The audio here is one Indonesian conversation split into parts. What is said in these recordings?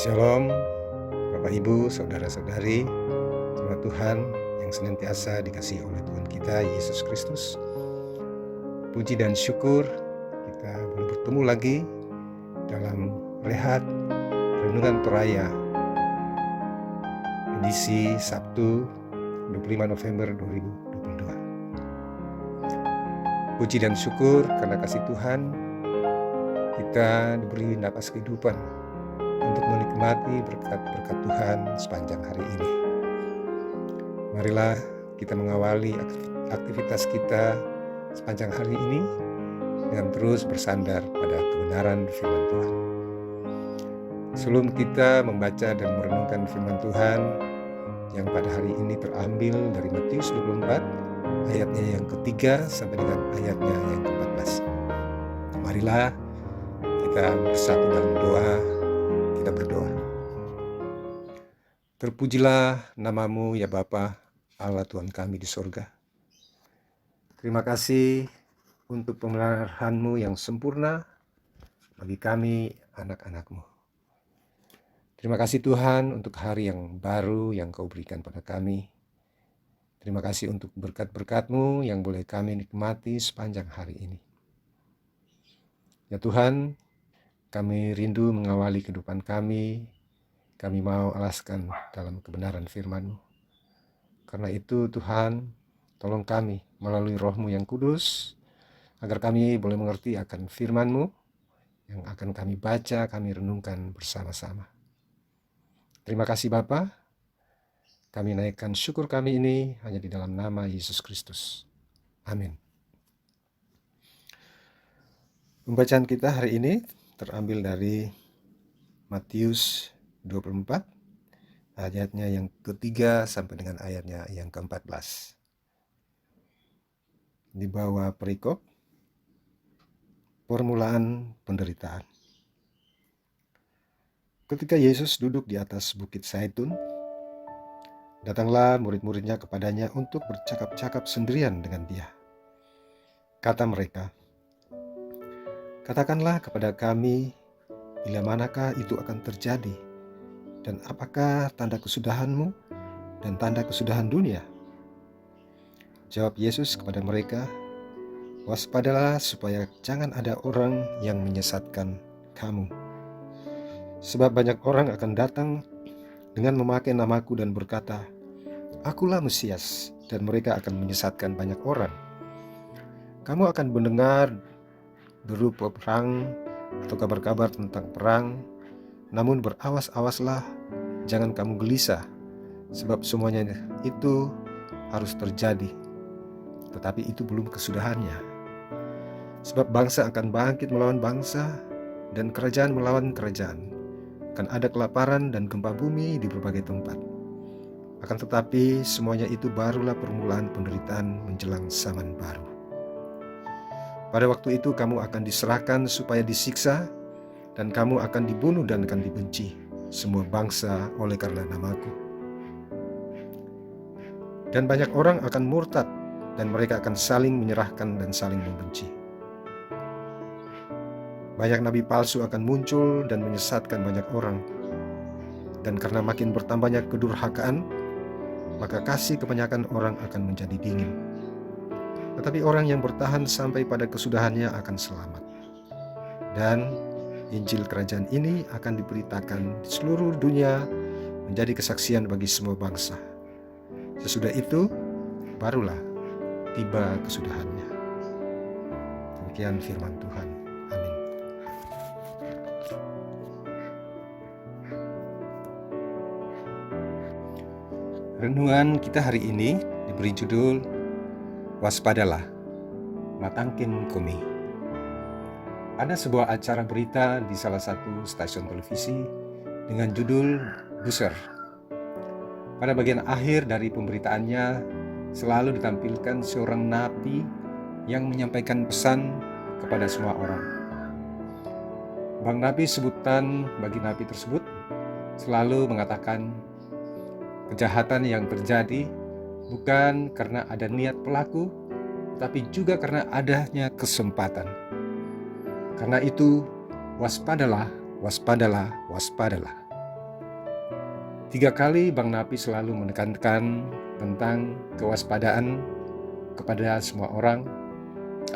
Shalom, Bapak Ibu, Saudara-saudari, jemaat Tuhan yang senantiasa dikasihi oleh Tuhan kita Yesus Kristus. Puji dan syukur kita boleh bertemu lagi dalam Rehat Renungan Toraya edisi Sabtu 25 November 2022. Puji dan syukur karena kasih Tuhan kita diberi napas kehidupan untuk menikmati berkat-berkat Tuhan sepanjang hari ini. Marilah kita mengawali aktivitas kita sepanjang hari ini dengan terus bersandar pada kebenaran firman Tuhan. Sebelum kita membaca dan merenungkan firman Tuhan yang pada hari ini terambil dari Matius 24 ayatnya yang ketiga sampai dengan ayatnya yang ke-14. Marilah kita bersatu dalam doa. Kita berdoa. Terpujilah namamu ya Bapa, Allah Tuhan kami di sorga. Terima kasih untuk pemeliharaan-Mu yang sempurna bagi kami anak-anak-Mu. Terima kasih Tuhan untuk hari yang baru yang Kau berikan pada kami. Terima kasih untuk berkat-berkat-Mu yang boleh kami nikmati sepanjang hari ini. Ya Tuhan, kami rindu mengawali kehidupan kami. Kami mau alaskan dalam kebenaran firman-Mu. Karena itu Tuhan, tolong kami melalui Roh-Mu yang kudus, agar kami boleh mengerti akan firman-Mu yang akan kami baca, kami renungkan bersama-sama. Terima kasih Bapa. Kami naikkan syukur kami ini hanya di dalam nama Yesus Kristus. Amin. Pembacaan kita hari ini terambil dari Matius 24 ayatnya yang ketiga sampai dengan ayatnya yang ke-14. Di bawah perikop permulaan penderitaan. Ketika Yesus duduk di atas bukit Zaitun, datanglah murid-muridnya kepadanya untuk bercakap-cakap sendirian dengan dia. Kata mereka, "Katakanlah kepada kami, bila manakah itu akan terjadi, dan apakah tanda kesudahan-Mu dan tanda kesudahan dunia?" Jawab Yesus kepada mereka, "Waspadalah supaya jangan ada orang yang menyesatkan kamu. Sebab banyak orang akan datang dengan memakai namaku dan berkata, 'Akulah Mesias,' dan mereka akan menyesatkan banyak orang. Kamu akan mendengar deru perang atau kabar-kabar tentang perang, namun berawas-awaslah, jangan kamu gelisah, sebab semuanya itu harus terjadi, tetapi itu belum kesudahannya. Sebab bangsa akan bangkit melawan bangsa, dan kerajaan melawan kerajaan. Akan ada kelaparan dan gempa bumi di berbagai tempat. Akan tetapi semuanya itu barulah permulaan penderitaan menjelang zaman baru. Pada waktu itu kamu akan diserahkan supaya disiksa, dan kamu akan dibunuh dan akan dibenci semua bangsa oleh karena namaku. Dan banyak orang akan murtad, dan mereka akan saling menyerahkan dan saling membenci. Banyak nabi palsu akan muncul dan menyesatkan banyak orang. Dan karena makin bertambahnya kedurhakaan, maka kasih kebanyakan orang akan menjadi dingin. Tetapi orang yang bertahan sampai pada kesudahannya akan selamat. Dan Injil kerajaan ini akan diberitakan di seluruh dunia menjadi kesaksian bagi semua bangsa. Sesudah itu, barulah tiba kesudahannya." Demikian firman Tuhan. Amin. Renungan kita hari ini diberi judul Waspadalah, Matangkin Kumi. Ada sebuah acara berita di salah satu stasiun televisi dengan judul Buzzer. Pada bagian akhir dari pemberitaannya selalu ditampilkan seorang nabi yang menyampaikan pesan kepada semua orang. Bang Nabi sebutan bagi nabi tersebut selalu mengatakan, kejahatan yang terjadi bukan karena ada niat pelaku, tapi juga karena adanya kesempatan. Karena itu, waspadalah, waspadalah, waspadalah. 3 kali Bang Napi selalu menekankan tentang kewaspadaan kepada semua orang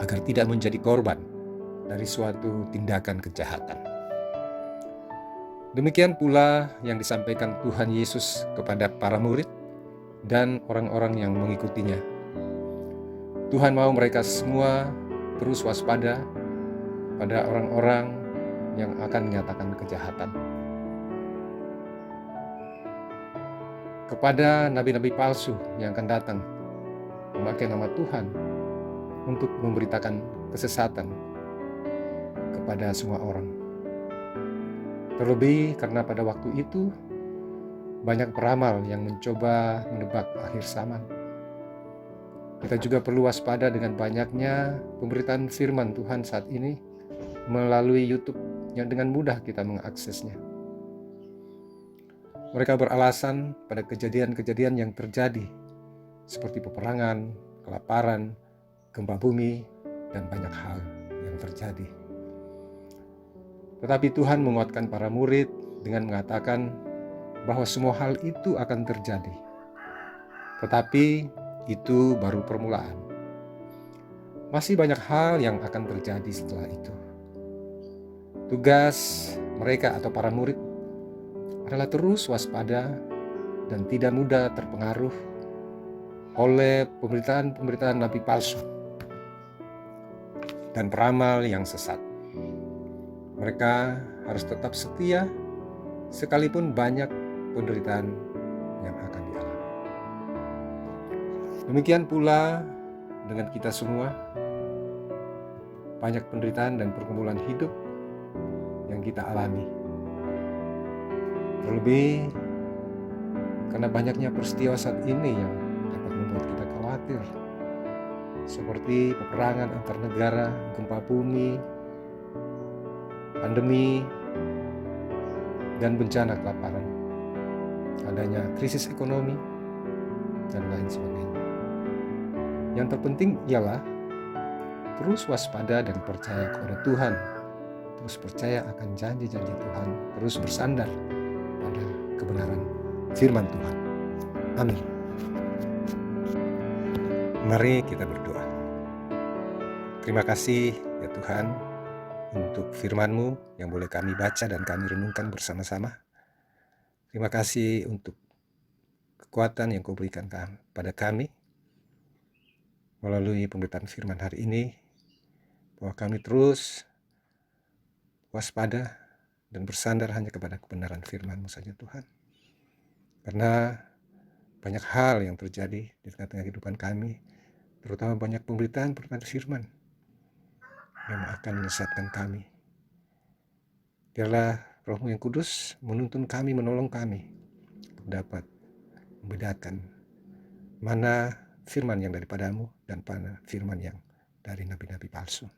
agar tidak menjadi korban dari suatu tindakan kejahatan. Demikian pula yang disampaikan Tuhan Yesus kepada para murid dan orang-orang yang mengikutinya. Tuhan mau mereka semua terus waspada pada orang-orang yang akan menyatakan kejahatan. Kepada nabi-nabi palsu yang akan datang memakai nama Tuhan untuk memberitakan kesesatan kepada semua orang. Terlebih karena pada waktu itu banyak peramal yang mencoba menebak akhir zaman. Kita juga perlu waspada dengan banyaknya pemberitaan firman Tuhan saat ini melalui YouTube yang dengan mudah kita mengaksesnya. Mereka beralasan pada kejadian-kejadian yang terjadi seperti peperangan, kelaparan, gempa bumi, dan banyak hal yang terjadi. Tetapi Tuhan menguatkan para murid dengan mengatakan bahwa semua hal itu akan terjadi. Tetapi itu baru permulaan. Masih banyak hal yang akan terjadi setelah itu. Tugas mereka atau para murid adalah terus waspada dan tidak mudah terpengaruh oleh pemberitaan nabi palsu dan peramal yang sesat. Mereka harus tetap setia sekalipun banyak penderitaan yang akan dialami. Demikian pula dengan kita semua, banyak penderitaan dan pergumulan hidup yang kita alami. Terlebih karena banyaknya peristiwa saat ini yang dapat membuat kita khawatir, seperti peperangan antar negara, gempa bumi, pandemi, dan bencana kelaparan, adanya krisis ekonomi, dan lain sebagainya. Yang terpenting ialah terus waspada dan percaya kepada Tuhan, terus percaya akan janji-janji Tuhan, terus bersandar pada kebenaran firman Tuhan. Amin. Mari kita berdoa. Terima kasih ya Tuhan untuk firman-Mu yang boleh kami baca dan kami renungkan bersama-sama. Terima kasih untuk kekuatan yang Kau berikan pada kami melalui pemberitaan firman hari ini, bahwa kami terus waspada dan bersandar hanya kepada kebenaran firman-Mu saja Tuhan. Karena banyak hal yang terjadi di tengah-tengah kehidupan kami, terutama banyak pemberitaan firman yang akan menyesatkan kami. Biarlah Roh-Mu yang kudus menuntun kami, menolong kami dapat membedakan mana firman yang daripada-Mu dan mana firman yang dari nabi-nabi palsu.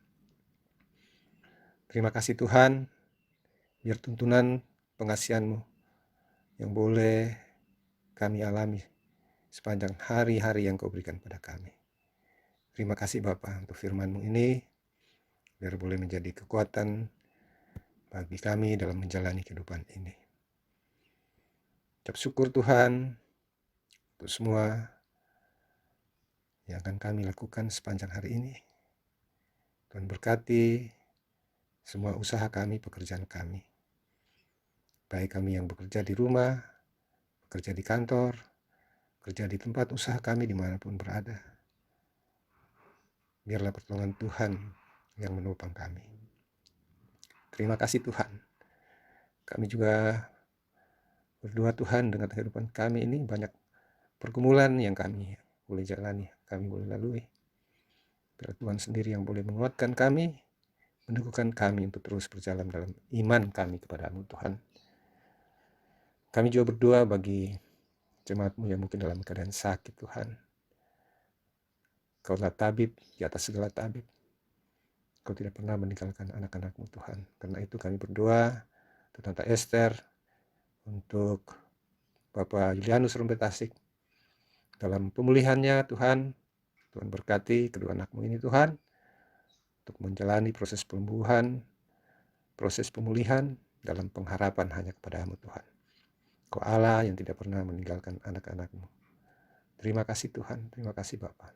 Terima kasih Tuhan, biar tuntunan pengasihan-Mu yang boleh kami alami sepanjang hari-hari yang Kau berikan pada kami. Terima kasih Bapa untuk firman-Mu ini, biar boleh menjadi kekuatan bagi kami dalam menjalani kehidupan ini. Ucap syukur Tuhan untuk semua yang akan kami lakukan sepanjang hari ini. Tuhan berkati semua usaha kami, pekerjaan kami. Baik kami yang bekerja di rumah, bekerja di kantor, bekerja di tempat usaha kami dimanapun berada. Biarlah pertolongan Tuhan yang menopang kami. Terima kasih Tuhan. Kami juga berdoa Tuhan dengan kehidupan kami ini banyak pergumulan yang kami boleh jalani, kami boleh lalui. Biar Tuhan sendiri yang boleh menguatkan kami, meneguhkan kami untuk terus berjalan dalam iman kami kepada-Mu Tuhan. Kami juga berdoa bagi jemaat-Mu yang mungkin dalam keadaan sakit Tuhan. Kau-Lah tabib di atas segala tabib. Kau tidak pernah meninggalkan anak-anak-Mu Tuhan. Karena itu kami berdoa untuk Tante Esther, untuk Bapak Julianus Rompetasik dalam pemulihannya Tuhan. Tuhan berkati kedua anak-Mu ini Tuhan, untuk menjalani proses penyembuhan, proses pemulihan dalam pengharapan hanya kepada-Mu Tuhan. Kau Allah yang tidak pernah meninggalkan anak-anak-Mu. Terima kasih Tuhan, terima kasih Bapa.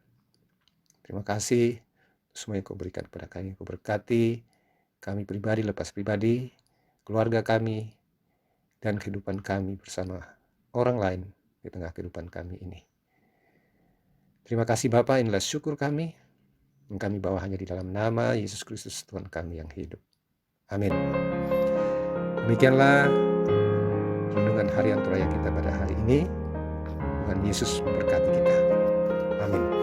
Terima kasih semua yang Kau berikan kepada kami. Kau berkati kami pribadi lepas pribadi, keluarga kami, dan kehidupan kami bersama orang lain di tengah kehidupan kami ini. Terima kasih Bapa, inilah syukur kami yang kami bawa hanya di dalam nama Yesus Kristus Tuhan kami yang hidup. Amin. Demikianlah renungan harian Toraya kita pada hari ini. Tuhan Yesus memberkati kita. Amin.